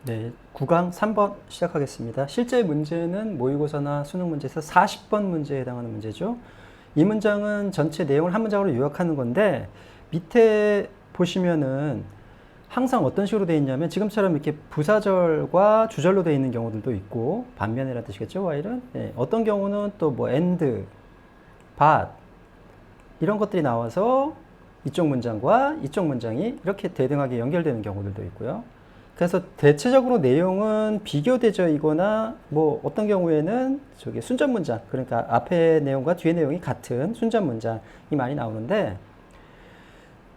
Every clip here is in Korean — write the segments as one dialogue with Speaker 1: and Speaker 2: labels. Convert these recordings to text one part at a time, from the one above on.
Speaker 1: 네, 9강 3번 시작하겠습니다. 실제 문제는 모의고사나 수능 문제에서 40번 문제에 해당하는 문제죠. 이 문장은 전체 내용을 한 문장으로 요약하는 건데 밑에 보시면은 항상 어떤 식으로 되어 있냐면 지금처럼 이렇게 부사절과 주절로 되어 있는 경우들도 있고 반면에라는 뜻이겠죠, while은. 네, 어떤 경우는 또 뭐 and, but 이런 것들이 나와서 이쪽 문장과 이쪽 문장이 이렇게 대등하게 연결되는 경우들도 있고요. 그래서 대체적으로 내용은 비교대절이거나 뭐 어떤 경우에는 저기 순전 문장, 그러니까 앞에 내용과 뒤에 내용이 같은 순전 문장이 많이 나오는데,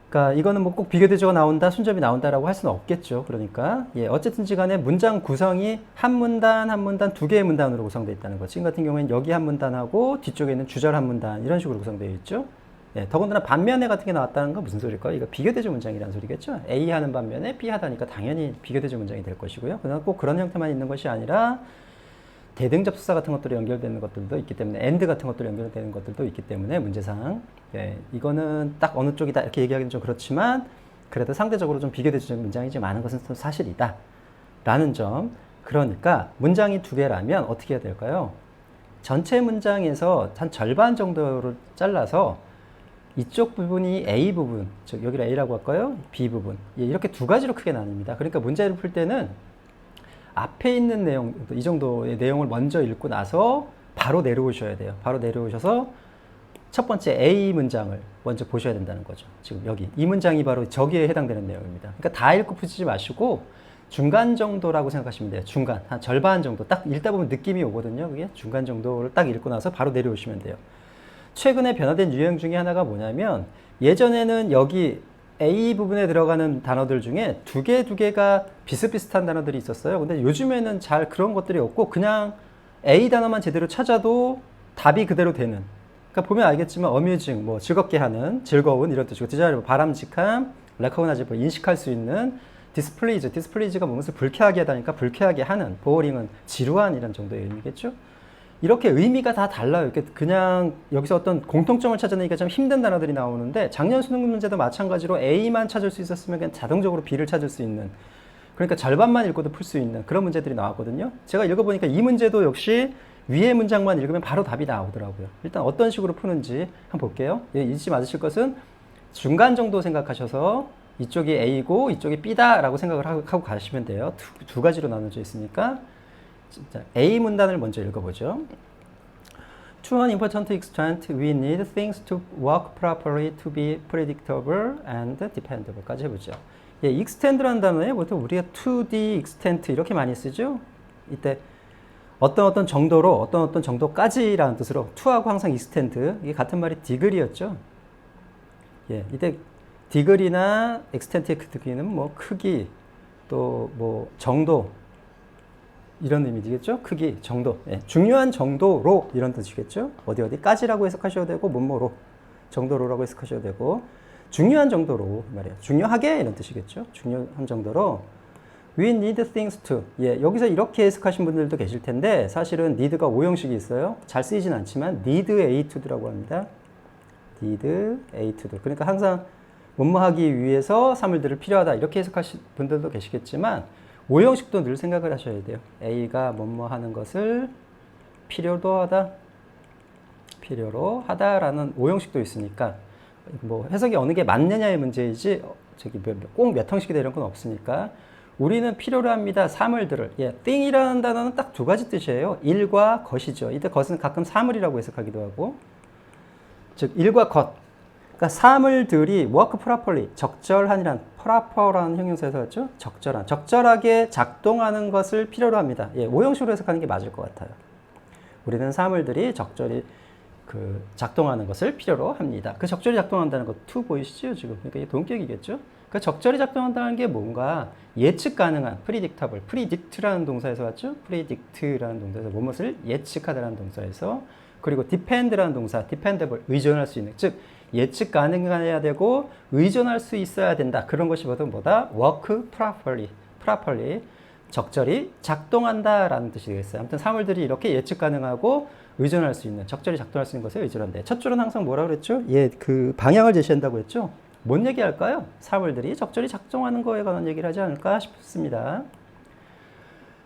Speaker 1: 그러니까 이거는 뭐 꼭 비교대조가 나온다, 순접이 나온다라고 할 수는 없겠죠. 그러니까 어쨌든지 간에 문장 구성이 한 문단 한 문단 두 개의 문단으로 구성되어 있다는 거죠. 지금 같은 경우에는 여기 한 문단하고 뒤쪽에 있는 주절 한 문단 이런 식으로 구성되어 있죠. 더군다나 반면에 같은 게 나왔다는 건 무슨 소리일까요? 이거 비교대조 문장이라는 소리겠죠. A 하는 반면에 B 하다니까 당연히 비교대조 문장이 될 것이고요. 그러나 꼭 그런 형태만 있는 것이 아니라 대등접속사 같은 것들이 연결되는 것들도 있기 때문에 and 같은 것들이 연결되는 것들도 있기 때문에 문제상 이거는 딱 어느 쪽이다 이렇게 얘기하기는 좀 그렇지만 그래도 상대적으로 좀 비교대조 문장이 좀 많은 것은 좀 사실이다 라는 점. 그러니까 문장이 두 개라면 어떻게 해야 될까요? 전체 문장에서 한 절반 정도를 잘라서 이쪽 부분이 A 부분, 즉 여기를 A라고 할까요? B 부분. 이렇게 두 가지로 크게 나뉩니다. 그러니까 문제를 풀 때는 앞에 있는 내용, 이 정도의 내용을 먼저 읽고 나서 바로 내려오셔야 돼요. 바로 내려오셔서 첫 번째 A 문장을 먼저 보셔야 된다는 거죠. 지금 여기 이 문장이 바로 저기에 해당되는 내용입니다. 그러니까 다 읽고 푸시지 마시고 중간 정도라고 생각하시면 돼요. 중간, 한 절반 정도. 딱 읽다 보면 느낌이 오거든요. 그게 중간 정도를 딱 읽고 나서 바로 내려오시면 돼요. 최근에 변화된 유형 중에 하나가 뭐냐면 예전에는 여기 A 부분에 들어가는 단어들 중에 두 개가 비슷비슷한 단어들이 있었어요. 근데 요즘에는 잘 그런 것들이 없고 그냥 A 단어만 제대로 찾아도 답이 그대로 되는. 그러니까 보면 알겠지만 amusing, 뭐 즐겁게 하는, 즐거운 이런 뜻이고 desirable, 바람직한, recognize, 뭐 인식할 수 있는, displease가 무엇을 불쾌하게 하다니까 불쾌하게 하는, boring은 지루한 이런 정도의 의미겠죠. 이렇게 의미가 다 달라요. 이렇게 그냥 여기서 어떤 공통점을 찾아내기가 좀 힘든 단어들이 나오는데 작년 수능 문제도 마찬가지로 A만 찾을 수 있었으면 그냥 자동적으로 B를 찾을 수 있는, 그러니까 절반만 읽고도 풀 수 있는 그런 문제들이 나왔거든요. 제가 읽어보니까 이 문제도 역시 위에 문장만 읽으면 바로 답이 나오더라고요. 일단 어떤 식으로 푸는지 한번 볼게요. 잊지 마실 것은 중간 정도 생각하셔서 이쪽이 A고 이쪽이 B다 라고 생각을 하고 가시면 돼요. 두 가지로 나눠져 있으니까. 자, A 문단을 먼저 읽어보죠. To an important extent, we need things to work properly to be predictable and dependable까지 해보죠. extend라는 단어에 보통 우리가 to the extent 이렇게 많이 쓰죠. 이때 어떤 정도로, 어떤 정도까지라는 뜻으로 to하고 항상 extend, 이게 같은 말이 degree였죠. 이때 degree나 extent의 크기는 뭐 크기, 또 뭐 정도, 이런 의미겠죠? 크기, 정도. 중요한 정도로 이런 뜻이겠죠? 어디까지라고 해석하셔도 되고, 뭐뭐로, 정도로라고 해석하셔도 되고, 중요한 정도로 말이에요. 중요하게 이런 뜻이겠죠? 중요한 정도로. We need things to. 여기서 이렇게 해석하신 분들도 계실 텐데, 사실은 need가 5형식이 있어요. 잘 쓰이진 않지만, need A to라고 합니다. need A to. 그러니까 항상 뭐뭐 하기 위해서 사물들을 필요하다. 이렇게 해석하신 분들도 계시겠지만, 5형식도 늘 생각을 하셔야 돼요. A가 뭐뭐 하는 것을 필요로 하다라는 5형식도 있으니까 뭐 해석이 어느 게 맞느냐의 문제이지 저기 꼭 몇 형식이다 이런 건 없으니까 우리는 필요로 합니다. 사물들을. thing이라는 단어는 딱 두 가지 뜻이에요. 일과 것이죠. 이때 것은 가끔 사물이라고 해석하기도 하고, 즉 일과 것. 그러니까 사물들이 work properly, 적절한이란 proper라는 형용사에서 왔죠. 적절하게 작동하는 것을 필요로 합니다. 5형식으로 해석하는 게 맞을 것 같아요. 우리는 사물들이 적절히 작동하는 것을 필요로 합니다. 그 적절히 작동한다는 것 to 보이시죠 지금? 그러니까 이게 동격이겠죠. 그 적절히 작동한다는 게 뭔가 예측 가능한 predictable, predict라는 동사에서 왔죠. predict라는 동사에서 무엇을 예측하다라는 동사에서, 그리고 depend라는 동사, dependable, 의존할 수 있는, 즉 예측 가능해야 되고 의존할 수 있어야 된다. 그런 것이 뭐다? work properly, 적절히 작동한다라는 뜻이 되겠어요. 아무튼 사물들이 이렇게 예측 가능하고 의존할 수 있는, 적절히 작동할 수 있는 것에 의존한다. 첫 줄은 항상 뭐라 그랬죠? 그 방향을 제시한다고 했죠? 뭔 얘기할까요? 사물들이 적절히 작동하는 거에 관한 얘기를 하지 않을까 싶습니다.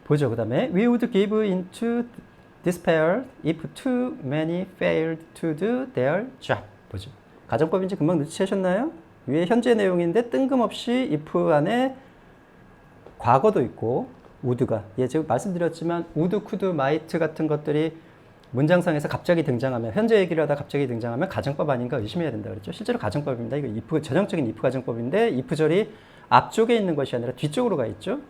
Speaker 1: 보죠. 그 다음에 we would give into despair if too many failed to do their job. 보죠. 가정법인지 금방 눈치채셨나요? 위에 현재 내용인데 뜬금없이 if 안에 과거도 있고 would가 제가 말씀드렸지만 would, could, might 같은 것들이 문장상에서 갑자기 등장하면 현재 얘기를 하다 갑자기 등장하면 가정법 아닌가 의심해야 된다 그랬죠. 실제로 가정법입니다. 이거 if 전형적인 if 가정법인데 if절이 앞쪽에 있는 것이 아니라 뒤쪽으로 가 있죠.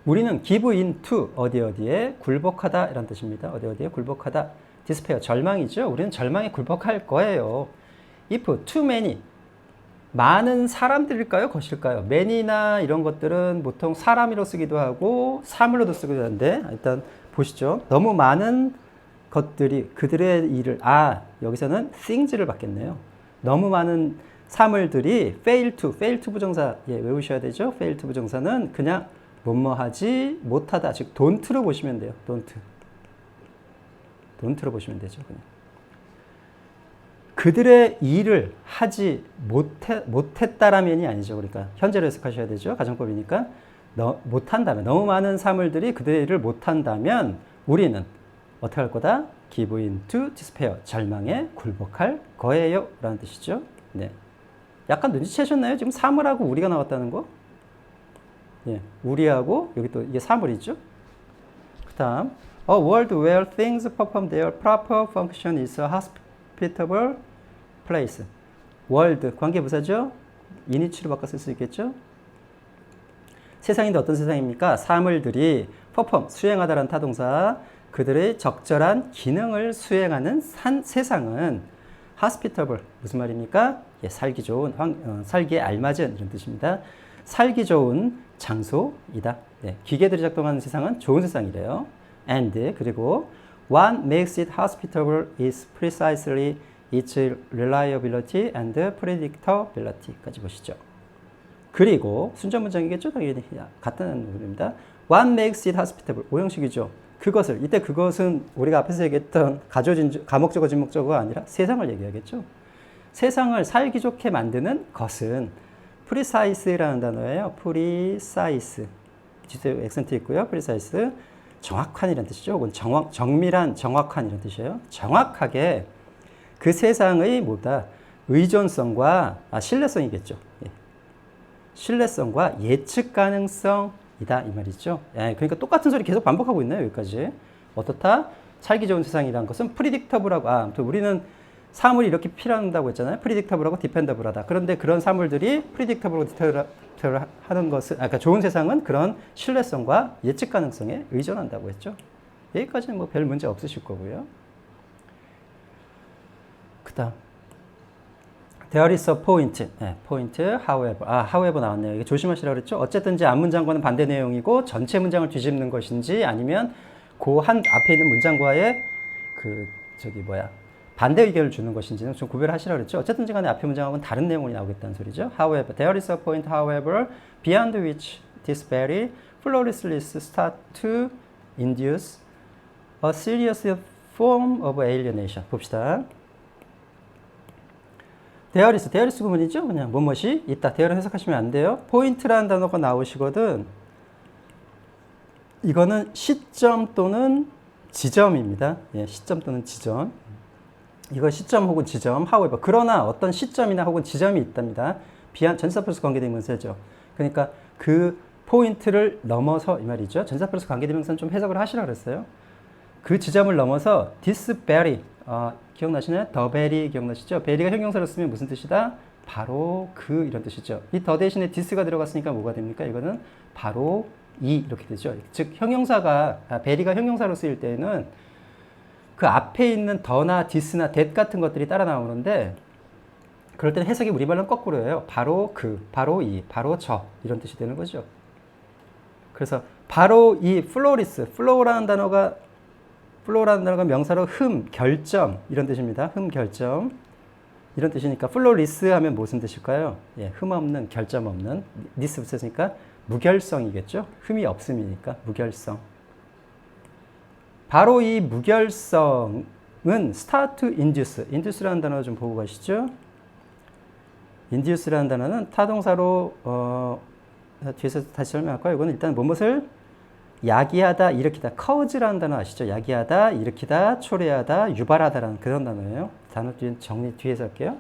Speaker 1: 우리는 give in to 어디에 굴복하다 이런 뜻입니다. 어디에 굴복하다. despair 절망이죠. 우리는 절망에 굴복할 거예요. if too many 많은 사람들일까요? 것일까요? many나 이런 것들은 보통 사람으로 쓰기도 하고 사물로도 쓰기도 하는데 일단 보시죠. 너무 많은 것들이 그들의 일을 여기서는 things를 받겠네요. 너무 많은 사물들이 fail to 부정사 외우셔야 되죠. fail to 부정사는 그냥 뭐뭐하지 못하다 즉 don't로 보시면 돼요. don't로 보시면 되죠. 그냥. 그들의 일을 하지 못했다라면이 아니죠. 그러니까 현재로 해석하셔야 되죠. 가정법이니까 못한다면 너무 많은 사물들이 그들의 일을 못한다면 우리는 어떻게 할 거다? give in to despair 절망에 굴복할 거예요 라는 뜻이죠. 네. 약간 눈치채셨나요? 지금 사물하고 우리가 나왔다는 거? 우리하고 여기 또 이게 사물이죠. 그 다음 A world where things perform their proper function is a hospitable place. world 관계부사죠. 이니치로 바꿔 쓸 수 있겠죠. 세상인데 어떤 세상입니까? 사물들이 perform 수행하다라는 타동사 그들의 적절한 기능을 수행하는 세상은 hospitable 무슨 말입니까? 살기 좋은 살기에 알맞은 이런 뜻입니다. 살기 좋은 장소이다. 기계들이 작동하는 세상은 좋은 세상이래요. And 그리고 what makes it hospitable is precisely its reliability and predictability까지 보시죠. 그리고 순전 문장이겠죠? 당연히 같은 부분입니다. What makes it hospitable? 오형식이죠. 그것을 이때 그것은 우리가 앞에서 얘기했던 가목적어 진목적어가 아니라 세상을 얘기하겠죠. 세상을 살기 좋게 만드는 것은 precise라는 단어예요. precise 뒤에 액센트 있고요. precise 정확한 이런 뜻이죠. 혹은 정밀한, 정확한 이런 뜻이에요. 정확하게 그 세상의 뭐다 의존성과 신뢰성이겠죠. 신뢰성과 예측 가능성이다 이 말이죠. 그러니까 똑같은 소리 계속 반복하고 있네요. 여기까지. 어떻다? 살기 좋은 세상이라는 것은 predictable하고 아무튼 우리는 사물이 이렇게 필요한다고 했잖아요. predictable하고 dependable하다. 그런데 그런 사물들이 predictable하고 dependable 하는 것은 그러니까 좋은 세상은 그런 신뢰성과 예측 가능성에 의존한다고 했죠. 여기까지는 뭐 별 문제 없으실 거고요. 그다음 There is a point. point, however. however 나왔네요. 이게 조심하시라고 그랬죠. 어쨌든지 앞문장과는 반대 내용이고 전체 문장을 뒤집는 것인지 아니면 그 한 앞에 있는 문장과의 반대 의견을 주는 것인지는 좀 구별하시라고 그랬죠. 어쨌든지 간에 앞에 문장하고는 다른 내용이 나오겠다는 소리죠. However, there is a point, however, beyond which this very flawlessness start to induce a serious form of alienation. 봅시다. there is 구문이죠. 그냥 무엇이 있다. there는 해석하시면 안 돼요. 포인트라는 단어가 나오시거든. 이거는 시점 또는 지점입니다. 시점 또는 지점. 이거 시점 혹은 지점, however. 그러나 어떤 시점이나 혹은 지점이 있답니다. 전치사 플러스 관계대명사죠. 그러니까 그 포인트를 넘어서 이 말이죠. 전치사 플러스 관계대명사는 좀 해석을 하시라고 그랬어요. 그 지점을 넘어서 this very 기억나시나요? the very 기억나시죠? very가 형용사로 쓰면 무슨 뜻이다? 바로 그 이런 뜻이죠. 이 the 대신에 this가 들어갔으니까 뭐가 됩니까? 이거는 바로 이 이렇게 되죠. 즉 형용사가 very가 형용사로 쓰일 때는 그 앞에 있는 the나 this나 that 같은 것들이 따라 나오는데 그럴 때는 해석이 우리말로는 거꾸로예요. 바로 그, 바로 이, 바로 저 이런 뜻이 되는 거죠. 그래서 바로 이 flaw라는 단어가 명사로 결점 이런 뜻입니다. 결점 이런 뜻이니까 flawless 하면 무슨 뜻일까요? 흠 없는, 결점 없는 this 붙였으니까 무결성이겠죠. 흠이 없음이니까 무결성. 바로 이 무결성은 start to induce라는 단어 좀 보고 가시죠. induce라는 단어는 타동사로 뒤에서 다시 설명할 거예요. 이거는 일단 무엇을 야기하다, 일으키다. cause라는 단어 아시죠? 야기하다, 일으키다, 초래하다, 유발하다라는 그런 단어예요. 단어 정리 뒤에서 할게요.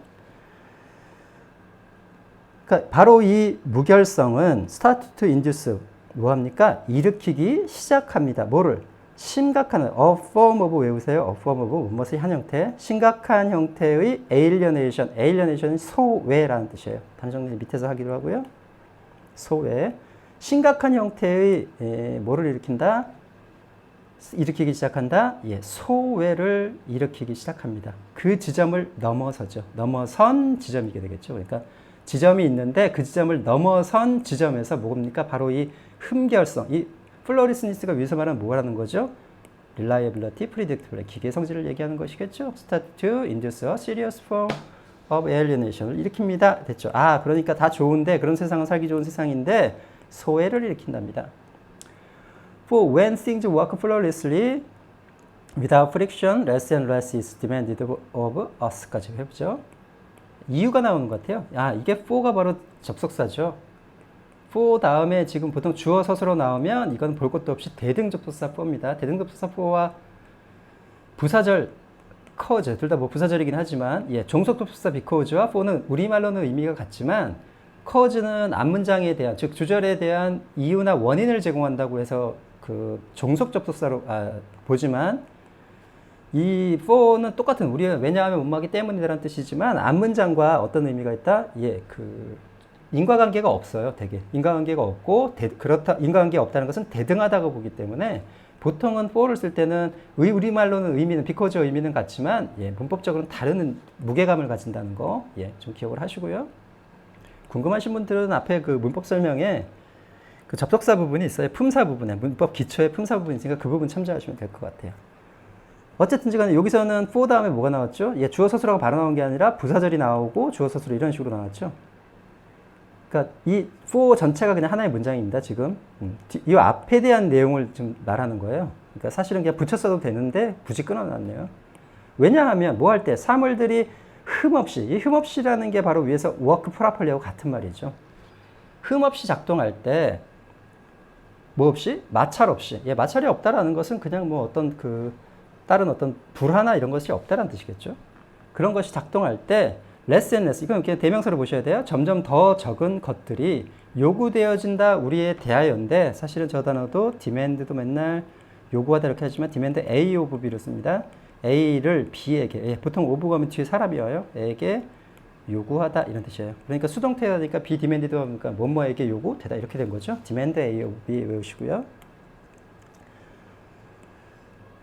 Speaker 1: 그러니까 바로 이 무결성은 start to induce 뭐합니까? 일으키기 시작합니다. 뭐를? 심각한 a form of 외우세요. a form of 무엇의 한 형태 심각한 형태의 alienation. alienation은 소외라는 뜻이에요. 단어 정리 밑에서 하기로 하고요. 소외. 심각한 형태의 뭐를 일으킨다? 일으키기 시작한다? 예, 소외를 일으키기 시작합니다. 그 지점을 넘어서죠. 넘어선 지점이게 되겠죠. 그러니까 지점이 있는데 그 지점을 넘어선 지점에서 뭡니까? 바로 이 흠결성, 이 플로리스니스가 위에서 말하는 뭐라는 거죠? reliability, predictability, 기계 성질을 얘기하는 것이겠죠. start to induce a serious form of alienation을 일으킵니다. 됐죠. 아, 그러니까 다 좋은데 그런 세상은 살기 좋은 세상인데 소외를 일으킨답니다. For when things work flawlessly without friction, less and less is demanded of us까지 해보죠. 이유가 나오는 것 같아요. 아, 이게 for가 바로 접속사죠. for 다음에 지금 보통 주어 서술어 나오면 이건 볼 것도 없이 대등접속사 for입니다. 대등접속사 for와 부사절 cause 둘 다 뭐 부사절이긴 하지만 예, 종속접속사 because와 for는 우리말로는 의미가 같지만 cause는 앞문장에 대한 즉 주절에 대한 이유나 원인을 제공한다고 해서 그 종속접속사로 보지만 이 for는 똑같은 우리가 왜냐하면 못막이 때문이라는 뜻이지만 앞문장과 어떤 의미가 있다? 예, 그 인과관계가 없어요. 되게 인과관계가 없고 그렇다 인과관계가 없다는 것은 대등하다고 보기 때문에 보통은 for를 쓸 때는 우리말로는 의미는 because 의미는 같지만 예, 문법적으로는 다른 무게감을 가진다는 거 예, 좀 기억을 하시고요. 궁금하신 분들은 앞에 그 문법 설명에 그 접속사 부분이 있어요. 품사 부분에 문법 기초의 품사 부분이 있으니까 그 부분 참조하시면 될 것 같아요. 어쨌든 간에 여기서는 for 다음에 뭐가 나왔죠? 예, 주어 서술어가 바로 나온 게 아니라 부사절이 나오고 주어 서술어 이런 식으로 나왔죠. 그러니까 이 for 전체가 그냥 하나의 문장입니다. 지금 이 앞에 대한 내용을 좀 말하는 거예요. 그러니까 사실은 그냥 붙였어도 되는데 굳이 끊어놨네요. 왜냐하면 뭐 할 때 사물들이 흠없이 이 흠없이라는 게 바로 위에서 work properly하고 같은 말이죠. 흠없이 작동할 때 뭐 없이? 마찰 없이. 예, 마찰이 없다라는 것은 그냥 뭐 어떤 그 다른 어떤 불화나 이런 것이 없다라는 뜻이겠죠. 그런 것이 작동할 때 less and less 이건 그냥 대명사로 보셔야 돼요. 점점 더 적은 것들이 요구되어진다 우리에 대하여인데 사실은 저 단어도 demand도 맨날 요구하다 이렇게 하지만 demand A of B로 씁니다. A를 B에게 예, 보통 of가 오면 뒤에 사람이 와요. 에게 요구하다 이런 뜻이에요. 그러니까 수동태니까 be demanded 하니까 뭐뭐에게 요구되다 이렇게 된 거죠. demand A of B 외우시고요.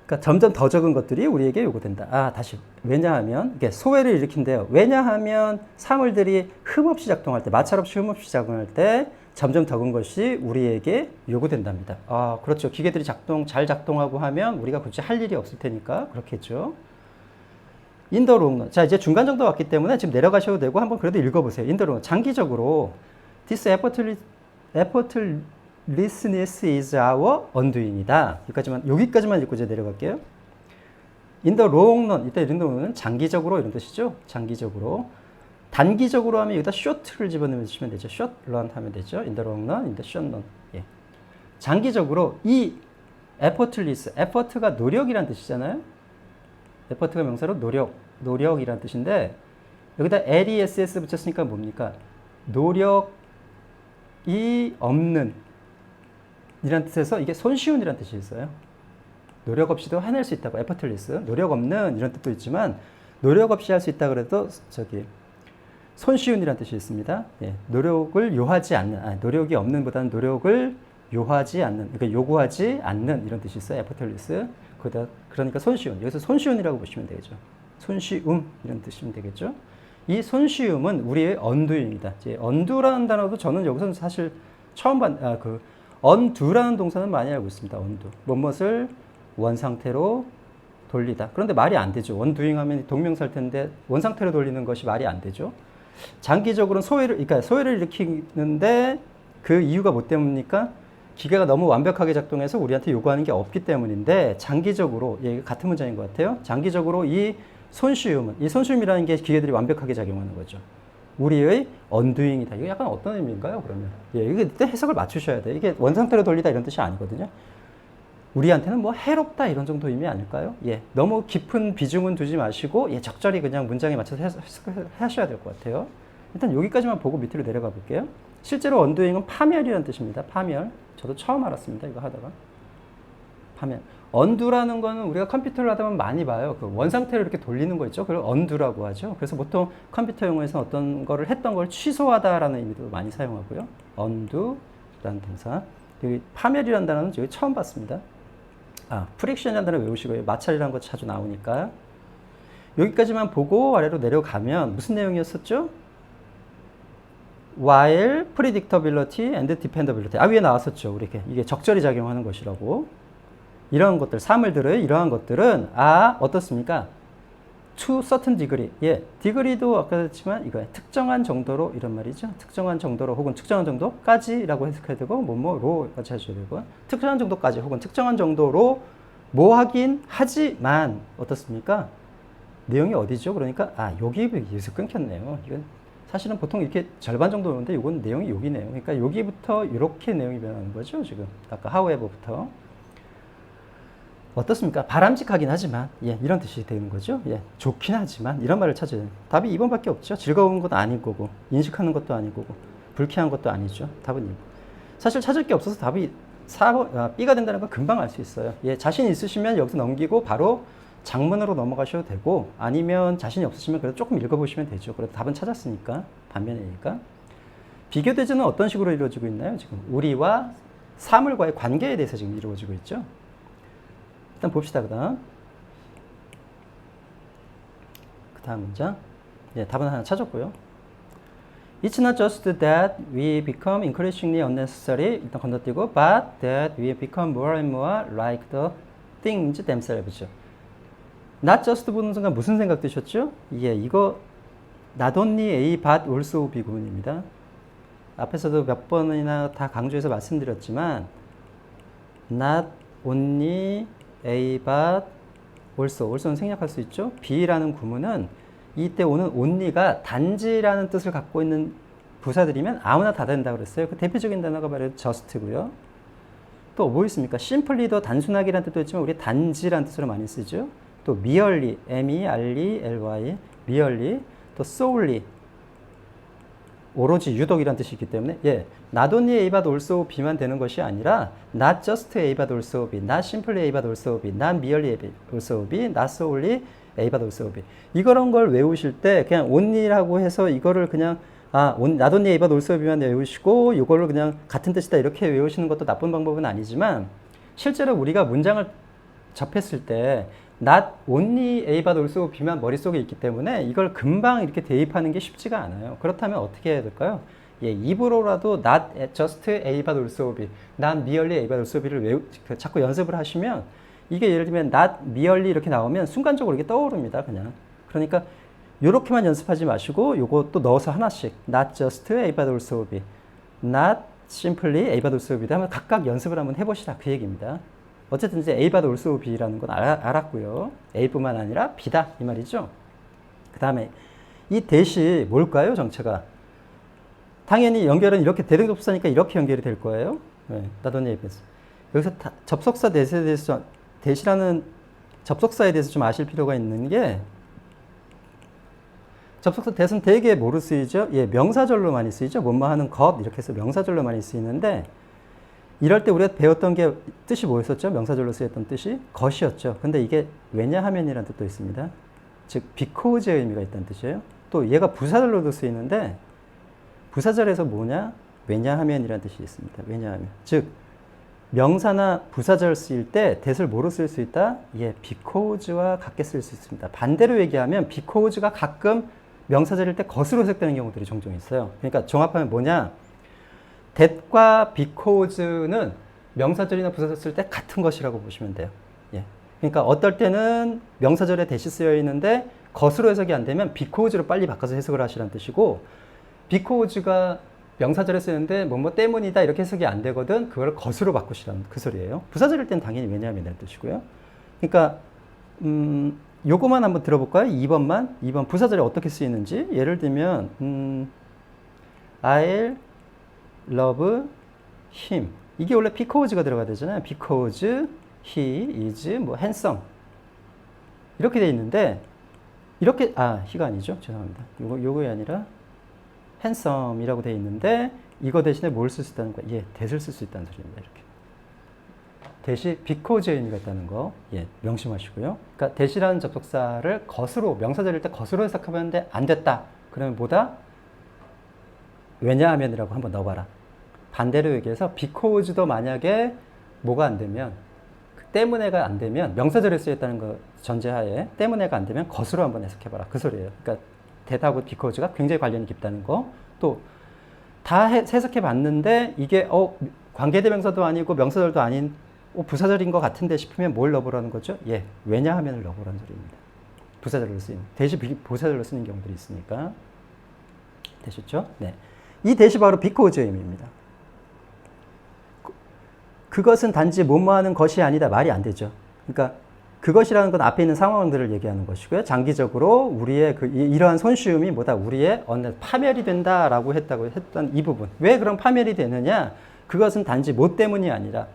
Speaker 1: 그러니까 점점 더 적은 것들이 우리에게 요구된다. 아, 다시. 왜냐하면 이게 소외를 일으킨대요. 왜냐하면 사물들이 흠없이 작동할 때, 마찰 없이 흠없이 작동할 때 점점 적은 것이 우리에게 요구된답니다. 아, 그렇죠. 기계들이 잘 작동하고 하면 우리가 굳이 할 일이 없을 테니까 그렇겠죠. In the long run. 자, 이제 중간 정도 왔기 때문에 지금 내려가셔도 되고 한번 그래도 읽어보세요. In the long run. 장기적으로 this effortlessness is our undoing이다. 여기까지만 읽고 이제 내려갈게요. In the long run. 이때 in the long run은 장기적으로 이런 뜻이죠. 장기적으로. 단기적으로 하면 여기다 short를 집어넣으시면 되죠. short run 하면 되죠. In the long run, in the short run. 예. 장기적으로 이 effortless, effort가 노력이란 뜻이잖아요. effort가 명사로 노력이란 뜻인데 여기다 less 붙였으니까 뭡니까? 노력이 없는 이란 뜻에서 이게 손쉬운 이란 뜻이 있어요. 노력 없이도 해낼 수 있다고 effortless 노력 없는 이런 뜻도 있지만 노력 없이 할 수 있다 그래도 저기 손쉬운 이란 뜻이 있습니다. 예, 노력을 요하지 않는 노력이 없는 보다는 노력을 요하지 않는 그러니까 요구하지 않는 이런 뜻이 있어요. effortless 그러니까 손쉬운 여기서 손쉬운이라고 보시면 되겠죠. 손쉬움 이런 뜻이면 되겠죠. 이 손쉬움은 우리의 undo입니다. undo라는 단어도 저는 여기서 사실 처음 undo라는 동사는 많이 알고 있습니다. undo 무엇을 원상태로 돌리다. 그런데 말이 안 되죠. undoing 하면 동명사일 텐데 원상태로 돌리는 것이 말이 안 되죠. 장기적으로는 소외를 일으키는데 그 이유가 뭐 때문입니까? 기계가 너무 완벽하게 작동해서 우리한테 요구하는 게 없기 때문인데 장기적으로 같은 문장인 것 같아요. 장기적으로 이 손쉬움이라는 게 기계들이 완벽하게 작용하는 거죠. 우리의 undoing이다. 이거 약간 어떤 의미인가요? 그러면 이게 해석을 맞추셔야 돼요. 이게 원상태로 돌리다 이런 뜻이 아니거든요. 우리한테는 뭐 해롭다 이런 정도 의미 아닐까요? 예, 너무 깊은 비중은 두지 마시고 예, 적절히 그냥 문장에 맞춰서 하셔야 될 것 같아요. 일단 여기까지만 보고 밑으로 내려가 볼게요. 실제로 언도잉은 파멸이라는 뜻입니다. 파멸. 저도 처음 알았습니다. 이거 하다가. 파멸. 언두라는 거는 우리가 컴퓨터를 하다 보면 많이 봐요. 그 원상태로 이렇게 돌리는 거 있죠. 그걸 언두라고 하죠. 그래서 보통 컴퓨터 용어에서 어떤 거를 했던 걸 취소하다라는 의미도 많이 사용하고요. 언두라는 동사. 여기 파멸이라는 단어는 여기 처음 봤습니다. 프릭션이라는 단어 외우시고요. 마찰이라는 거 자주 나오니까. 여기까지만 보고 아래로 내려가면 무슨 내용이었었죠? while predictability and dependability. 위에 나왔었죠. 이렇게. 이게 적절히 작용하는 것이라고. 이런 것들, 사물들의 이러한 것들은 어떻습니까? to certain degree. 예, degree도 아까 했지만 이거 특정한 정도로 이런 말이죠. 특정한 정도로 혹은 특정한 정도까지라고 해석해야 되고 뭐로까지 하셔야 되고 특정한 정도까지 혹은 특정한 정도로 뭐 하긴 하지만 어떻습니까? 내용이 어디죠? 그러니까 여기서 끊겼네요. 이건 사실은 보통 이렇게 절반 정도 오는데 이건 내용이 여기네요. 그러니까 여기부터 이렇게 내용이 변하는 거죠. 지금 아까 however부터. 어떻습니까? 바람직하긴 하지만 이런 뜻이 되는 거죠. 좋긴 하지만 이런 말을 찾아야 돼요. 답이 2번밖에 없죠. 즐거운 것도 아닐 거고 인식하는 것도 아닐 거고 불쾌한 것도 아니죠. 답은 2번. 사실 찾을 게 없어서 답이 4번, B가 된다는 걸 금방 알 수 있어요. 자신 있으시면 여기서 넘기고 바로 장문으로 넘어가셔도 되고 아니면 자신이 없으시면 그래도 조금 읽어보시면 되죠. 그래도 답은 찾았으니까 반면이니까. 비교 대조는 어떤 식으로 이루어지고 있나요? 지금 우리와 사물과의 관계에 대해서 지금 이루어지고 있죠. 일단 봅시다. 그 다음 문장. 답은 하나 찾았고요. It's not just that we become increasingly unnecessary, 일단 건너뛰고, but that we become more and more like the things themselves. Not just 보는 순간 무슨 생각 드셨죠? 이거 not only A, but also B 구문입니다. 앞에서도 몇 번이나 다 강조해서 말씀드렸지만 not only A, but also는 생략할 수 있죠. B라는 구문은 이때 오는 only가 단지라는 뜻을 갖고 있는 부사들이면 아무나 다 된다고 그랬어요. 그 대표적인 단어가 바로 just고요. 또 뭐 있습니까? simply도 단순하게라는 뜻도 있지만 우리 단지라는 뜻으로 많이 쓰죠. 또 merely, M-E-R-E-L-Y, merely, 또 solely, 오로지 유독이라는 뜻이 있기 때문에 not only A but also B만 되는 것이 아니라 not just A but also B, not simply A but also B, not merely A but also B, not solely A but also B. 이런 걸 외우실 때 그냥 only라고 해서 이거를 그냥 not only A but also B만 외우시고 이걸로 그냥 같은 뜻이다 이렇게 외우시는 것도 나쁜 방법은 아니지만 실제로 우리가 문장을 접했을 때 not only A but also B만 머릿속에 있기 때문에 이걸 금방 이렇게 대입하는 게 쉽지가 않아요. 그렇다면 어떻게 해야 될까요? 입으로라도 not just A but also B, not merely A but also B를 자꾸 연습을 하시면 이게 예를 들면 not merely 이렇게 나오면 순간적으로 이렇게 떠오릅니다. 그냥. 그러니까 이렇게만 연습하지 마시고 요것도 넣어서 하나씩 not just A but also B, not simply A but also B 하면 각각 연습을 한번 해보시라 그 얘기입니다. 어쨌든 이제 A but also B라는 건 알았고요. A뿐만 아니라 B다 이 말이죠. 그 다음에 이 대시 뭘까요? 정체가 당연히 연결은 이렇게 대등접속사니까 이렇게 연결이 될 거예요. not only A but 여기서 접속사 대시에 대해서 대시라는 접속사에 대해서 좀 아실 필요가 있는 게 접속사 대는 되게 뭐로 쓰이죠? 명사절로 많이 쓰이죠. 뭐뭐 하는 것 이렇게 해서 명사절로 많이 쓰이는데 이럴 때 우리가 배웠던 게 뜻이 뭐였었죠? 명사절로 쓰였던 뜻이 것이었죠. 근데 이게 왜냐하면이라는 뜻도 있습니다. 즉 because의 의미가 있다는 뜻이에요. 또 얘가 부사절로도 쓰이는데 부사절에서 뭐냐? 왜냐하면이라는 뜻이 있습니다. 왜냐하면 즉 명사나 부사절 쓰일 때 that을 뭐로 쓸 수 있다? because와 같게 쓸 수 있습니다. 반대로 얘기하면 because가 가끔 명사절일 때 것으로 해석되는 경우들이 종종 있어요. 그러니까 종합하면 뭐냐? that과 because는 명사절이나 부사절 쓸 때 같은 것이라고 보시면 돼요. 그러니까 어떨 때는 명사절에 that이 쓰여 있는데 것으로 해석이 안 되면 because로 빨리 바꿔서 해석을 하시라는 뜻이고 because가 명사절에 쓰는데 뭐뭐 때문이다 이렇게 해석이 안 되거든 그걸 것으로 바꾸시라는 그 소리예요. 부사절일 때는 당연히 왜냐하면이라는 뜻이고요. 그러니까 요거만 한번 들어볼까요? 2번 부사절에 어떻게 쓰이는지 예를 들면 I'll love him 이게 원래 because가 들어가야 되잖아요. because he is 뭐 handsome 이렇게 돼 있는데 이렇게 he가 아니죠. 죄송합니다. 요거이 아니라 handsome이라고 돼 있는데 이거 대신에 뭘 쓸 수 있다는 거야? 예, that을 쓸 수 있다는 소리입니다. 이렇게. that이 because의 의미가 있다는 거, 예, 명심하시고요. 그러니까 that이라는 접속사를 것으로, 명사절일 때 것으로 해석하면 안 됐다. 그러면 뭐다? 왜냐하면이라고 한번 넣어봐라. 반대로 얘기해서 because도 만약에 뭐가 안 되면, 때문에가 안 되면, 명사절에 쓰였다는 거 전제하에 때문에가 안 되면 것으로 한번 해석해봐라. 그 소리예요. 그러니까 that하고 because가 굉장히 관련이 깊다는 거. 또 다 해석해 봤는데 이게 관계대명사도 아니고 명사절도 아닌 부사절인 것 같은데 싶으면 뭘 넣어보라는 거죠? 예, 왜냐하면을 넣어보라는 소리입니다. 부사절로 쓰이는, 대시 부사절로 쓰는 경우들이 있으니까. 되셨죠? 네. 이 대시 바로 because의 의미입니다. 그것은 단지 뭐뭐하는 것이 아니다. 말이 안 되죠. 그러니까 그것이라는 건 앞에 있는 상황들을 얘기하는 것이고요. 장기적으로 우리의 이러한 손쉬움이 뭐다? 우리의 파멸이 된다라고 했던 이 부분. 왜 그런 파멸이 되느냐? 그것은 단지 뭐 때문이 아니라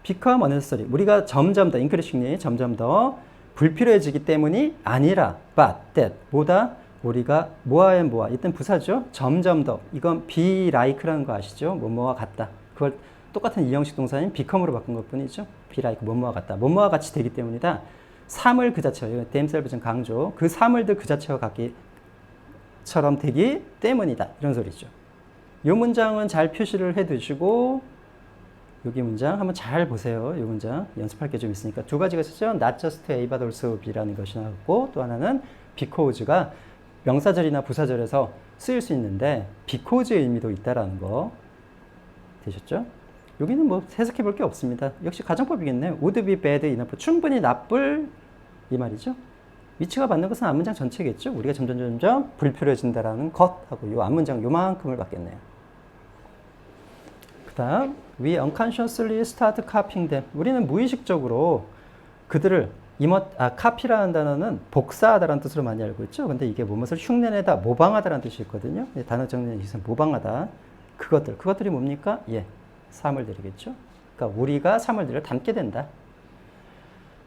Speaker 1: become unnecessary. 우리가 점점 더 increasingly 점점 더 불필요해지기 때문이 아니라 but that 뭐다? 우리가 뭐와의 뭐와 이땐 부사죠. 점점 더 이건 be like라는 거 아시죠? 뭐뭐와 같다. 그걸 똑같은 이형식 동사인 become으로 바꾼 것 뿐이죠. be like 뭐뭐와 같다. 뭐뭐와 같이 되기 때문이다. 삶을 그 자체와 themselves 강조. 그 삶을 그 자체와 같기처럼 되기 때문이다. 이런 소리죠. 이 문장은 잘 표시를 해 두시고 여기 문장 한번 잘 보세요. 이 문장 연습할 게 좀 있으니까 두 가지가 있었죠. Not just A but also B라는 것이 나왔고 또 하나는 because가 명사절이나 부사절에서 쓰일 수 있는데 because의 의미도 있다라는 거 되셨죠? 여기는 뭐 해석해 볼 게 없습니다. 역시 가정법이겠네요. would be bad enough. 충분히 나쁠 이 말이죠. 위치가 받는 것은 앞문장 전체겠죠. 우리가 점점 불필요해진다라는 것하고 이 앞문장 요만큼을 받겠네요. 그 다음 we unconsciously start copying them. 우리는 무의식적으로 그들을 copy라는 단어는 복사하다라는 뜻으로 많이 알고 있죠. 근데 이게 무엇을 흉내내다, 모방하다라는 뜻이 있거든요. 단어 정리는 모방하다. 그것들이 뭡니까? 예, 사물들이겠죠. 그러니까 우리가 사물들을 담게 된다.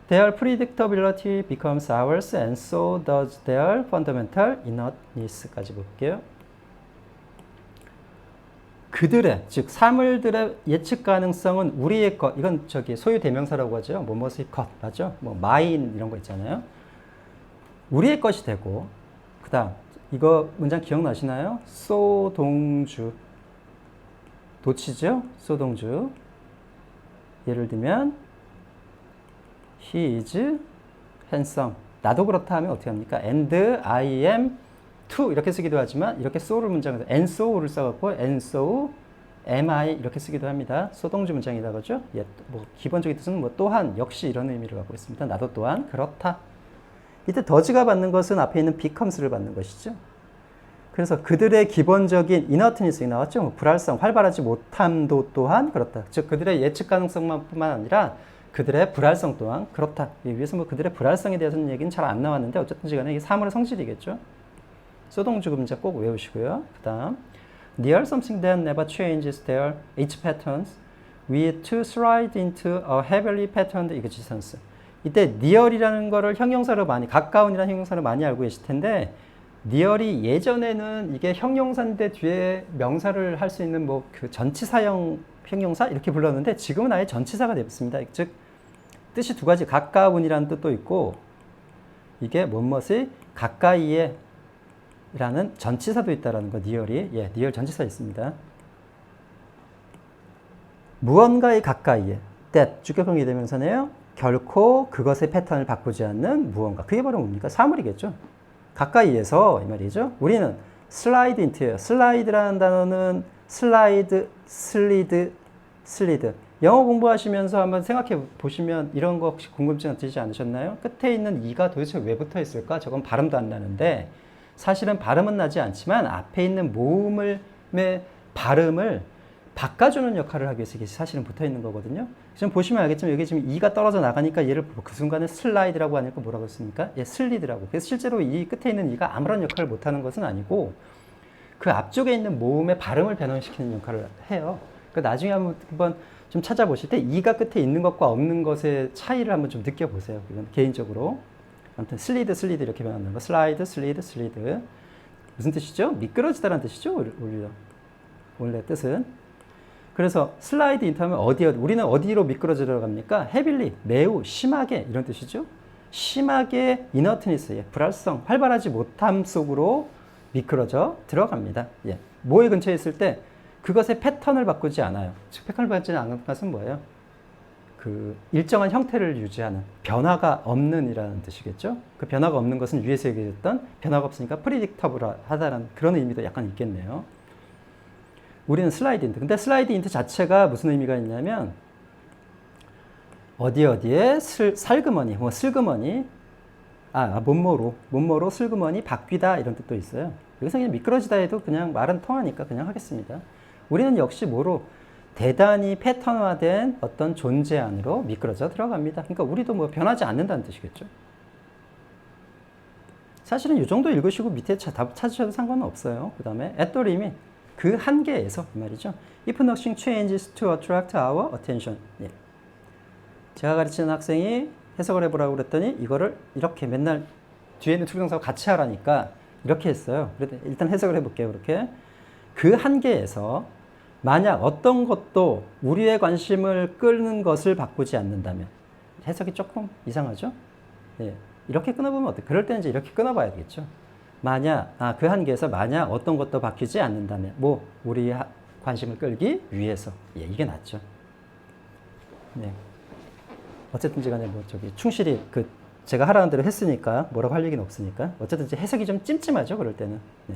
Speaker 1: Their predictability becomes ours and so does their fundamental inertness까지 볼게요. 그들의, 즉 사물들의 예측 가능성은 우리의 것, 이건 소유 대명사라고 하죠. 뭐뭐의 것, 맞죠? 뭐 mine 이런 거 있잖아요. 우리의 것이 되고, 그 다음 이거 문장 기억나시나요? 소동주, 도치죠? 소동주. 예를 들면 he is handsome. 나도 그렇다 하면 어떻게 합니까? And I am too 이렇게 쓰기도 하지만 이렇게 so를 문장에서 and so를 써갖고 and so am I 이렇게 쓰기도 합니다. 소동주 문장이다 그죠? 예, 뭐 기본적인 뜻은 뭐 또한 역시 이런 의미를 갖고 있습니다. 나도 또한 그렇다. 이때 does가 받는 것은 앞에 있는 becomes를 받는 것이죠. 그래서 그들의 기본적인 inertness 나왔죠. 뭐 불활성, 활발하지 못함도 또한 그렇다. 즉 그들의 예측 가능성뿐만 아니라 그들의 불활성 또한 그렇다. 위에서 뭐 그들의 불활성에 대해서는 얘기는 잘 안 나왔는데 어쨌든 간에 이게 사물의 성질이겠죠. 소동주 문장 꼭 외우시고요. 그 다음 near something that never changes their its patterns with to slide into a heavily patterned existence. 이때 near이라는 거를 형용사로 많이, 가까운이라는 형용사로 많이 알고 계실 텐데 near이 예전에는 이게 형용사인데 뒤에 명사를 할 수 있는 뭐 그 전치사형 형용사 이렇게 불렀는데 지금은 아예 전치사가 됐습니다. 즉 뜻이 두 가지, 가까운이라는 뜻도 있고 이게 무엇이 가까이에 라는 전치사도 있다라는 거, near이. 예, near 전치사 있습니다. 무언가의 가까이에, that, 주격형 대명사네요. 결코 그것의 패턴을 바꾸지 않는 무언가. 그게 바로 뭡니까? 사물이겠죠. 가까이에서 이 말이죠. 우리는 slide into예요. slide라는 단어는 slide, slid. 영어 공부하시면서 한번 생각해 보시면 이런 거 혹시 궁금증 드시지 않으셨나요? 끝에 있는 이가 도대체 왜 붙어 있을까? 저건 발음도 안 나는데 사실은 발음은 나지 않지만 앞에 있는 모음의 발음을 바꿔주는 역할을 하기 위해서 이게 사실은 붙어 있는 거거든요. 지금 보시면 알겠지만 여기 지금 이가 떨어져 나가니까 얘를 그 순간에 슬라이드라고 하니까 뭐라고 했습니까? 예, 슬리드라고. 그래서 실제로 이 끝에 있는 이가 아무런 역할을 못하는 것은 아니고 그 앞쪽에 있는 모음의 발음을 변형시키는 역할을 해요. 그 나중에 한번 좀 찾아보실 때 이가 끝에 있는 것과 없는 것의 차이를 한번 좀 느껴보세요. 이건 개인적으로. 아무튼 슬리드 이렇게 변하는 거. 슬리드. 무슨 뜻이죠? 미끄러지다라는 뜻이죠. 원래 뜻은. 그래서 슬라이드 인트 하면 우리는 어디로 미끄러져 들어갑니까? 헤빌리, 매우 심하게 이런 뜻이죠. 심하게 이너트니스, 불활성, 활발하지 못함 속으로 미끄러져 들어갑니다. 예. 뭐에 근처에 있을 때 그것의 패턴을 바꾸지 않아요. 즉 패턴을 바꾸지 않는 것은 뭐예요? 그 일정한 형태를 유지하는 변화가 없는 이라는 뜻이겠죠. 그 변화가 없는 것은 위에서 얘기했던 변화가 없으니까 프리딕터블하다라는 그런 의미도 약간 있겠네요. 우리는 슬라이드 인트. 근데 슬라이드 인트 자체가 무슨 의미가 있냐면 어디에 살그머니, 슬그머니, 몸모로 슬그머니 바뀌다 이런 뜻도 있어요. 여기서 그냥 미끄러지다 해도 그냥 말은 통하니까 그냥 하겠습니다. 우리는 역시 뭐로 대단히 패턴화된 어떤 존재 안으로 미끄러져 들어갑니다. 그러니까 우리도 뭐 변하지 않는다는 뜻이겠죠. 사실은 이 정도 읽으시고 밑에 답 찾으셔도 상관은 없어요. 그 다음에 at the limit, 그 한계에서 이 말이죠. If nothing changes to attract our attention. 예. 제가 가르치는 학생이 해석을 해보라고 그랬더니 이거를 이렇게 맨날 뒤에 있는 투부정사와 같이 하라니까 이렇게 했어요. 그래도 일단 해석을 해볼게요. 그렇게 그 한계에서 만약 어떤 것도 우리의 관심을 끄는 것을 바꾸지 않는다면 해석이 조금 이상하죠? 예. 이렇게 끊어보면 어때? 그럴 때는 이제 이렇게 끊어봐야 되겠죠. 그 한계에서 만약 어떤 것도 바뀌지 않는다면 우리 관심을 끌기 위해서. 예, 이게 낫죠. 네. 어쨌든지 간에 충실히 제가 하라는 대로 했으니까 뭐라고 할 얘기는 없으니까 어쨌든 해석이 좀 찜찜하죠. 그럴 때는. 네.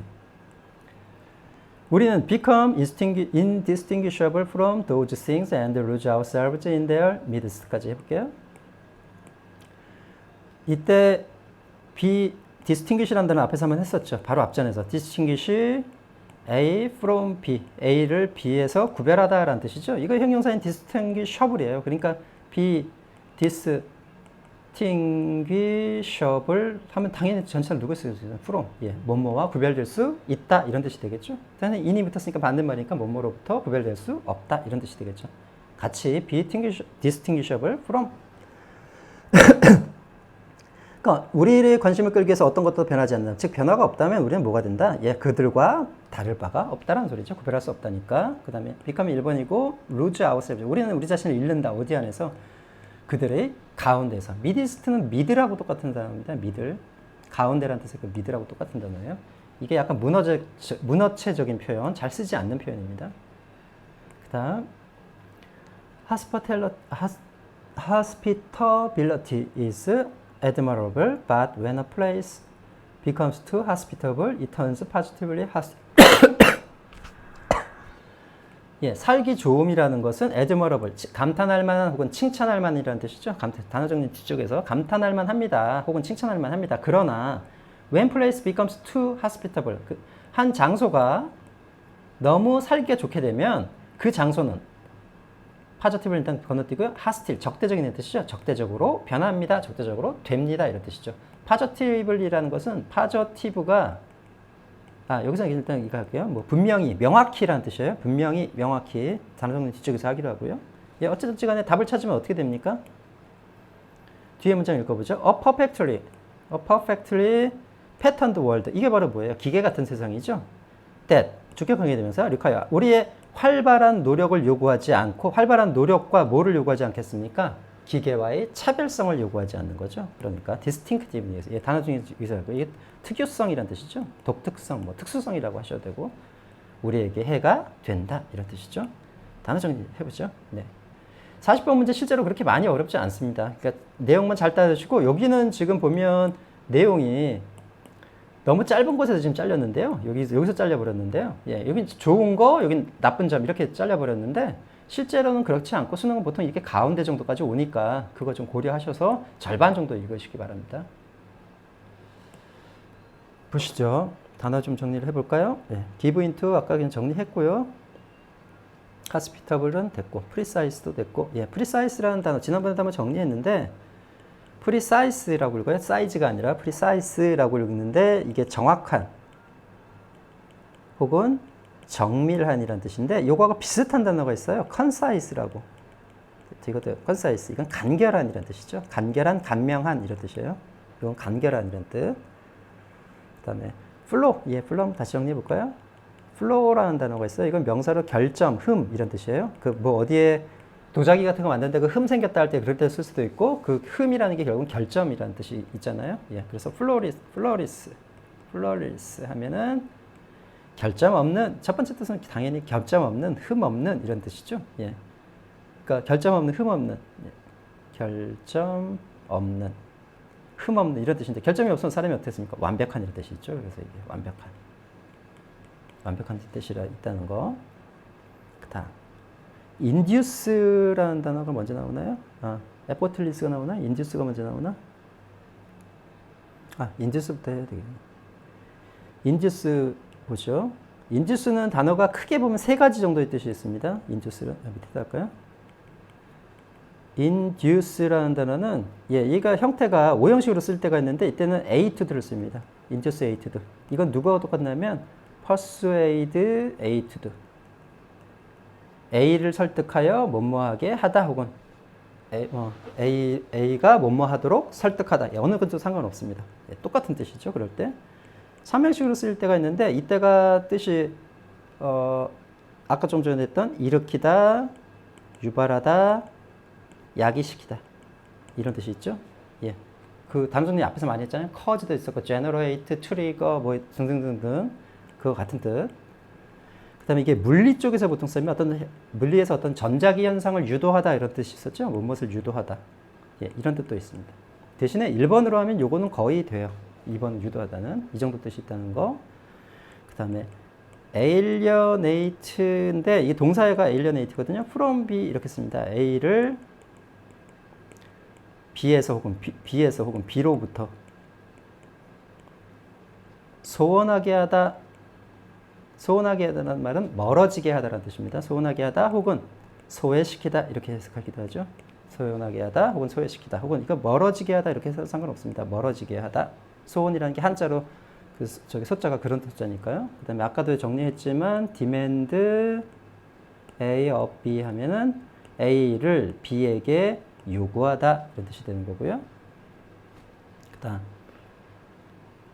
Speaker 1: 우리는 become indistinguishable from those things and lose ourselves in their midst까지 해볼게요. 이때 distinguish라는 단어 앞에서 한번 했었죠. 바로 앞전에서 distinguish A from B, A를 B에서 구별하다라는 뜻이죠. 이거 형용사인 distinguishable이에요. 그러니까 be distinguishable 하면 당연히 전치사를 누구 쓰겠어요? from, 뭐뭐와 구별될 수 있다 이런 뜻이 되겠죠. 일단은 in이 붙었으니까 맞는 말이니까 뭐뭐로부터 구별될 수 없다 이런 뜻이 되겠죠. 같이 be distinguishable from. 그러니까 우리의 관심을 끌기 위해서 어떤 것도 변하지 않는다. 즉 변화가 없다면 우리는 뭐가 된다? 그들과 다를 바가 없다라는 소리죠. 구별할 수 없다니까. 그 다음에 become 1번이고 lose ourselves. 우리는 우리 자신을 잃는다. 어디 안에서? 그들의 가운데서. 미디스트는 미드라고 똑같은 단어입니다. 미들. 가운데라는 뜻의 그 미드라고 똑같은 단어예요. 이게 약간 문어체적인 표현, 잘 쓰지 않는 표현입니다. 그 다음 hospitality is admirable, but when a place becomes too hospitable, it turns positively 살기 좋음이라는 것은 admirable, 감탄할 만한 혹은 칭찬할 만이라는 뜻이죠. 단어 정리 뒤쪽에서 감탄할 만합니다. 혹은 칭찬할 만합니다. 그러나 when place becomes too hospitable, 한 장소가 너무 살기가 좋게 되면 그 장소는 파저티브를 일단 건너뛰고요. hostile, 적대적인 뜻이죠. 적대적으로 변합니다. 적대적으로 됩니다. 이런 뜻이죠. 파저티블이라는 것은 파저티브가 여기서 일단 이거 할게요. 분명히, 명확히라는 뜻이에요. 분명히, 명확히. 단어 정리 뒤쪽에서 하기로 하고요. 어쨌든 간에 답을 찾으면 어떻게 됩니까? 뒤에 문장 읽어보죠. A perfectly patterned world. 이게 바로 뭐예요? 기계 같은 세상이죠. That, 주격 관계되면서 require. 우리의 활발한 노력을 요구하지 않고 활발한 노력과 뭐를 요구하지 않겠습니까? 기계와의 차별성을 요구하지 않는 거죠. 그러니까 distinctiveness, 단어 중에 이게 특유성이라는 뜻이죠. 독특성, 특수성이라고 하셔도 되고 우리에게 해가 된다 이런 뜻이죠. 단어 정리해보죠. 네. 40번 문제 실제로 그렇게 많이 어렵지 않습니다. 그러니까 내용만 잘 따르시고 여기는 지금 보면 내용이 너무 짧은 곳에서 지금 잘렸는데요. 여기서 잘려버렸는데요. 여긴 좋은 거, 여긴 나쁜 점 이렇게 잘려버렸는데 실제로는 그렇지 않고 수능은 보통 이렇게 가운데 정도까지 오니까 그거 좀 고려하셔서 절반 정도 읽으시기 바랍니다. 보시죠. 단어 좀 정리를 해볼까요? give into 아까 그냥 정리했고요. hospitable은 됐고 precise도 됐고 precise라는 단어 지난번에도 한번 정리했는데 precise라고 읽어요. 사이즈가 아니라 precise라고 읽는데 이게 정확한 혹은 정밀한이라는 뜻인데 요거하고 비슷한 단어가 있어요. concise라고. 이것도 concise. 이건 간결한이라는 뜻이죠. 간결한, 간명한 이런 뜻이에요. 이건 간결한이라는 뜻. 그다음에 flow. 예, flow 한번 다시 정리해 볼까요? flow라는 단어가 있어요. 이건 명사로 결점, 흠 이런 뜻이에요. 그 뭐 어디에 도자기 같은 거 만드는데 그 흠 생겼다 할 때 그럴 때 쓸 수도 있고 그 흠이라는 게 결국은 결점이라는 뜻이 있잖아요. 예, 그래서 flawless 하면은 결점 없는, 첫 번째 뜻은 당연히 결점 없는, 흠 없는 이런 뜻이죠. 예. 그러니까 결점 없는, 흠 없는, 예. 결점 없는, 흠 없는 이런 뜻인데 결점이 없으면 사람이 어떻겠습니까? 완벽한 이런 뜻이 있죠. 그래서 이게 완벽한 뜻이라 있다는 거. 그다음 induce라는 단어가 먼저 나오나요? effortless가 나오나? induce가 먼저 나오나? induce부터 해야 되겠네. induce 보죠. induce는 단어가 크게 보면 세 가지 정도의 뜻이 있습니다. induce를 밑에다 할까요? induce라는 단어는 얘가 형태가 오형식으로 쓸 때가 있는데 이때는 a to do를 씁니다. induce a to do. 이건 누구와 똑같냐면 persuade a to do. A를 설득하여 뭐뭐하게 하다 혹은 A가 뭐뭐 하도록 설득하다. 어느 것도 상관없습니다. 똑같은 뜻이죠. 그럴 때. 삼형식으로 쓸 때가 있는데 이때가 뜻이 아까 좀 전에 했던 일으키다, 유발하다, 야기시키다 이런 뜻이 있죠. 예. 그 단순히 앞에서 많이 했잖아요. cause도 있었고 generate, trigger 뭐 등등등등 그거 같은 뜻. 그다음에 이게 물리 쪽에서 보통 쓰면 물리에서 어떤 전자기 현상을 유도하다 이런 뜻이 있었죠. 무엇을 유도하다. 예, 이런 뜻도 있습니다. 대신에 1번으로 하면 요거는 거의 돼요. 2번 유도하다는 이 정도 뜻이 있다는 거. 그다음에 alienate인데 이게 동사가 alienate거든요. from B 이렇게 씁니다. A를 B에서 혹은 B로부터 소원하게 하다라는 말은 멀어지게 하다라는 뜻입니다. 소원하게 하다 혹은 소외시키다 이렇게 해석하기도 하죠. 소원하게 하다 혹은 소외시키다 혹은 이거 멀어지게 하다 이렇게 해서 상관없습니다. 멀어지게 하다. 소원이라는 게 한자로 저기 소자가 그런 소자니까요. 그다음에 아까도 정리했지만 demand A of B 하면은 A를 B에게 요구하다 이런 뜻이 되는 거고요. 그다음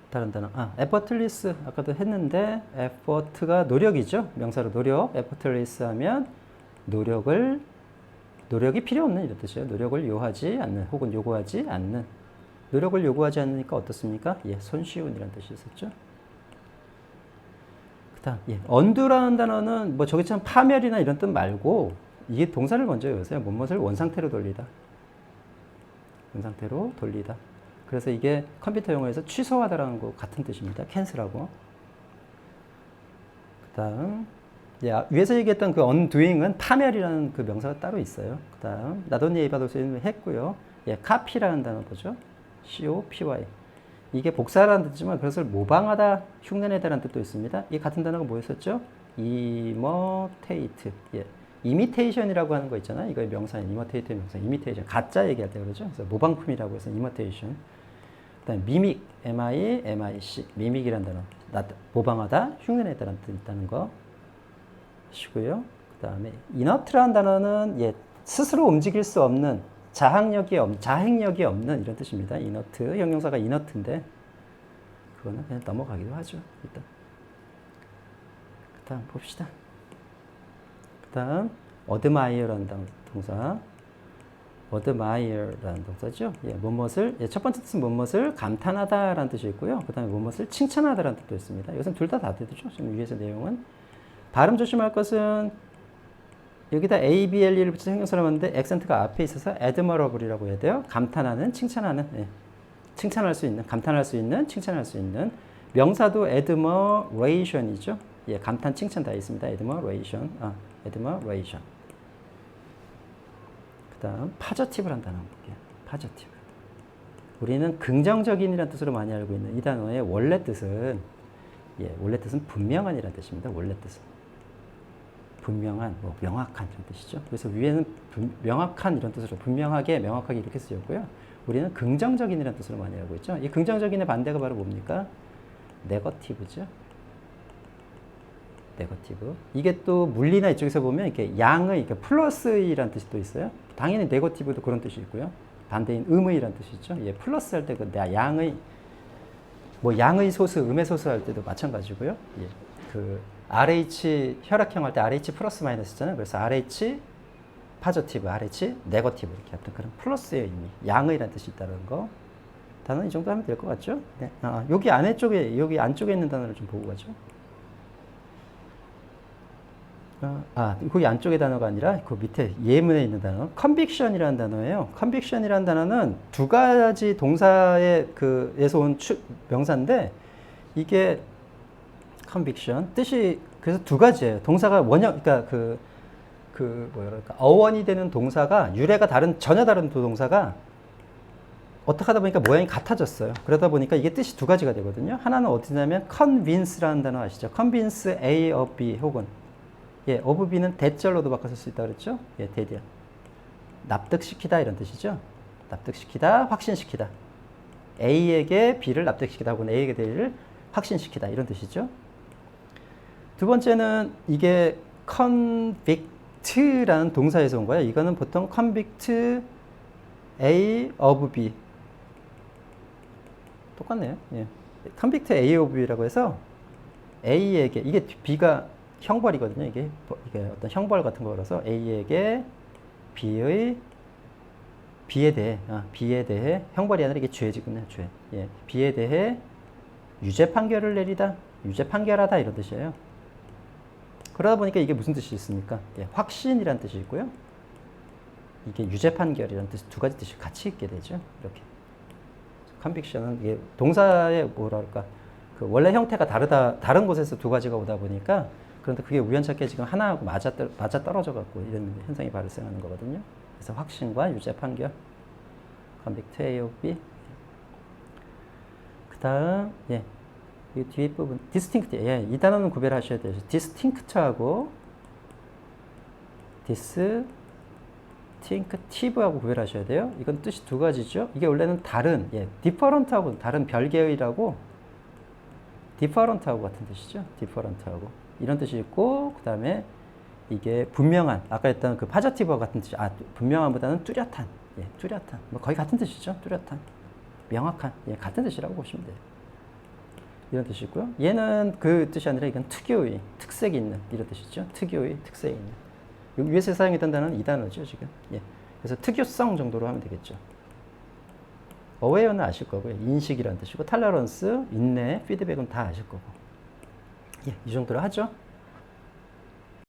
Speaker 1: 다른 단어, effortless 아까도 했는데 effort가 노력이죠. 명사로 노력, effortless 하면 노력이 필요 없는 이런 뜻이에요. 노력을 요하지 않는 혹은 요구하지 않는. 노력을 요구하지 않으니까 어떻습니까? 예, 손쉬운 이런 뜻이 있었죠. 그다음 undo라는 단어는 뭐 저기처럼 파멸이나 이런 뜻 말고 이게 동사를 먼저 외우세요. 무엇을 원상태로 돌리다. 원상태로 돌리다. 그래서 이게 컴퓨터 용어에서 취소하다라는 거 같은 뜻입니다. 캔슬하고. 그다음 위에서 얘기했던 그 undoing은 파멸이라는 그 명사가 따로 있어요. 그다음 나돈예이바도 쓰이는 했고요. copy라는 단어 보죠. C-O-P-Y. 이게 복사라는 뜻이지만 그것을 모방하다, 흉내내다라는 뜻도 있습니다. 이 같은 단어가 뭐였었죠? imitate. imitation이라고 하는 거 있잖아요. 이거 명사인 imitate 명사. imitation. 가짜 얘기할 때 그러죠. 그래서 모방품이라고 해서 imitation. 그다음에 mimic, M-I-M-I-C. mimic이라는 단어. 모방하다, 흉내내다라는 뜻이 있다는 거. 시고요. 그다음에 inert라는 단어는 스스로 움직일 수 없는 자행력이 없는 이런 뜻입니다. inert. 형용사가 inert인데 그거는 그냥 넘어가기도 하죠. 일단. 그다음 봅시다. 그다음 admire라는 동사. admire라는 동사죠. 첫 번째 뜻은 무엇을 감탄하다라는 뜻이 있고요. 그다음에 무엇을 칭찬하다라는 뜻도 있습니다. 이것은 둘 다 되죠. 지금 위에서 내용은 발음 조심할 것은 여기다 A, B, L, E를 붙여서 형용사를 하는데 액센트가 앞에 있어서 admirable이라고 해야 돼요. 감탄하는, 칭찬하는, 칭찬할 수 있는, 감탄할 수 있는, 칭찬할 수 있는. 명사도 admiration이죠. 감탄, 칭찬 다 있습니다. admiration. 그다음 positive라는 단어 한번 볼게요. positive. 우리는 긍정적인이라는 뜻으로 많이 알고 있는 이 단어의 원래 뜻은 분명한이라는 뜻입니다. 원래 뜻은. 분명한, 명확한 이런 뜻이죠. 그래서 위에는 명확한 이런 뜻으로 분명하게, 명확하게 이렇게 쓰였고요. 우리는 긍정적인이라는 뜻으로 많이 알고 있죠. 이 긍정적인의 반대가 바로 뭡니까? 네거티브죠. 네거티브. 이게 또 물리나 이쪽에서 보면 이렇게 양의, 플러스이라는 뜻이 또 있어요. 당연히 네거티브도 그런 뜻이 있고요. 반대인 음의라는 뜻이 있죠. 예, 플러스 할 때 그 양의 뭐 양의 소수, 음의 소수 할 때도 마찬가지고요. 예, 그 RH 혈액형 할 때 RH 플러스 마이너스잖아요. 그래서 RH 파저티브, RH 네거티브 이렇게 하여튼 그런 플러스의 의미, 양의라는 뜻이 있다는 거. 단어는 이 정도 하면 될 것 같죠? 네. 여기 안에 쪽에 여기 안쪽에 있는 단어를 좀 보고 가죠. 거기 안쪽의 단어가 아니라 그 밑에 예문에 있는 단어, 컨빅션이라는 단어예요. 컨빅션이라는 단어는 두 가지 동사의 그에서 온 명사인데 이게 컨빅션 뜻이 그래서 두 가지예요. 동사가 원형, 그러니까 뭐랄까 어원이 되는 동사가 유래가 전혀 다른 두 동사가 어떻게 하다 보니까 모양이 같아졌어요. 그러다 보니까 이게 뜻이 두 가지가 되거든요. 하나는 어디냐면 convince라는 단어 아시죠? convince A of B 혹은 예, of B는 대절로도 바꿔 쓸 수 있다 그랬죠? 예, 대디어. 납득시키다 이런 뜻이죠. 납득시키다, 확신시키다. A에게 B를 납득시키다 혹은 A에게 B를 확신시키다 이런 뜻이죠. 두 번째는 이게 convict라는 동사에서 온 거예요. 이거는 보통 convict A of B 똑같네요. 예. convict A of B라고 해서 A에게 이게 B가 형벌이거든요. 이게 어떤 형벌 같은 거라서 A에게 B에 대해 형벌이 아니라 이게 죄지군요. 죄. 예. B에 대해 유죄 판결을 내리다, 유죄 판결하다 이런 뜻이에요. 그러다 보니까 이게 무슨 뜻이 있습니까? 예. 확신이라는 뜻이 있고요. 이게 유죄 판결이라는 뜻, 두 가지 뜻이 같이 있게 되죠. 이렇게. 컨빅션은 이게 동사의 뭐랄까 그 원래 형태가 다른 곳에서 두 가지가 오다 보니까 그런데 그게 우연찮게 지금 하나하고 맞아 떨어져 갖고 이런 현상이 발생하는 거거든요. 그래서 확신과 유죄 판결, convict A of B. 그다음 예, 이 뒤에 부분 distinct. 예, 이 단어는 구별하셔야 돼요. distinct하고 distinctive하고 구별하셔야 돼요. 이건 뜻이 두 가지죠. 이게 원래는 다른, 예, different하고 다른 별개의라고 different하고 같은 뜻이죠. different하고 이런 뜻이 있고 그 다음에 이게 분명한 아까 했던 그 파저티브와 같은 뜻이 분명한보다는 뚜렷한, 예, 뚜렷한 뭐 거의 같은 뜻이죠. 뚜렷한, 명확한, 예, 같은 뜻이라고 보시면 돼요. 이런 뜻이 있고요. 얘는 그 뜻이 아니라 이건 특유의, 특색이 있는 이런 뜻이죠. 특유의, 특색이 있는. 여기 위에서 사용했던 단어는 이 단어죠 지금. 예. 그래서 특유성 정도로 하면 되겠죠. 어웨어는 아실 거고요. 인식이라는 뜻이고, 탈러런스, 인내, 피드백은 다 아실 거고. 예, 이 정도로 하죠.